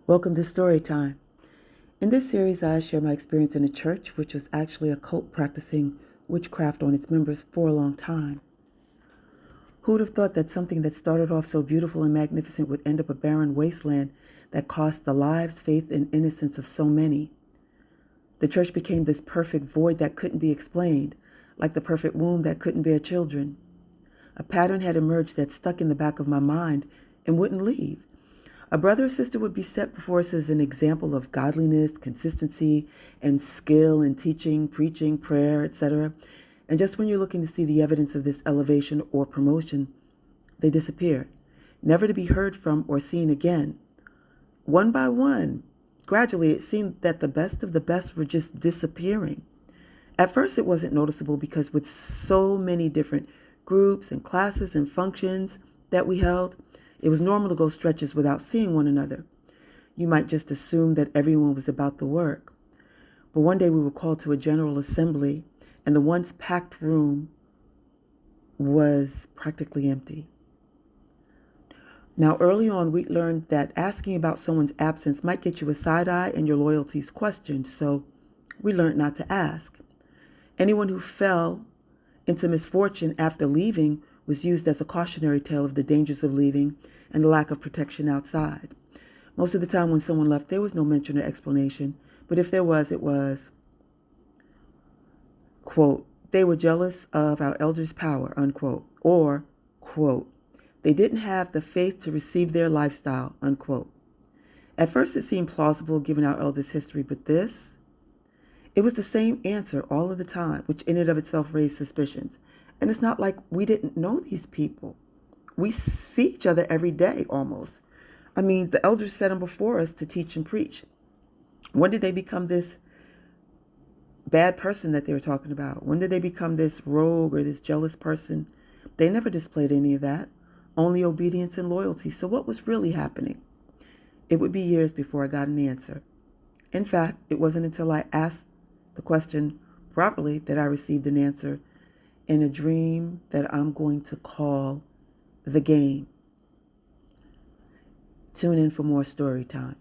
Welcome to Story Time. In this series, I share my experience in a church which was actually a cult practicing witchcraft on its members for a long time. Who would have thought that something that started off so beautiful and magnificent would end up a barren wasteland that cost the lives, faith, and innocence of so many? The church became this perfect void that couldn't be explained, like the perfect womb that couldn't bear children. A pattern had emerged that stuck in the back of my mind and wouldn't leave. A brother or sister would be set before us as an example of godliness, consistency, and skill in teaching, preaching, prayer, etc. And just when you're looking to see the evidence of this elevation or promotion, they disappeared, never to be heard from or seen again. One by one, gradually it seemed that the best of the best were just disappearing. At first it wasn't noticeable because with so many different groups and classes and functions that we held, it was normal to go stretches without seeing one another. You might just assume that everyone was about the work. But one day we were called to a general assembly, and the once packed room was practically empty. Now, early on, we learned that asking about someone's absence might get you a side eye and your loyalties questioned, so we learned not to ask. Anyone who fell into misfortune after leaving was used as a cautionary tale of the dangers of leaving and the lack of protection outside. Most of the time when someone left, there was no mention or explanation, but if there was, it was, quote, they were jealous of our elders' power, unquote, or, quote, they didn't have the faith to receive their lifestyle, unquote. At first it seemed plausible given our elders' history, but it was the same answer all of the time, which in and of itself raised suspicions. And it's not like we didn't know these people. We see each other every day almost. I mean, the elders set them before us to teach and preach. When did they become this bad person that they were talking about? When did they become this rogue or this jealous person? They never displayed any of that, only obedience and loyalty. So what was really happening? It would be years before I got an answer. In fact, it wasn't until I asked the question properly that I received an answer in a dream that I'm going to call The Game. Tune in for more story time.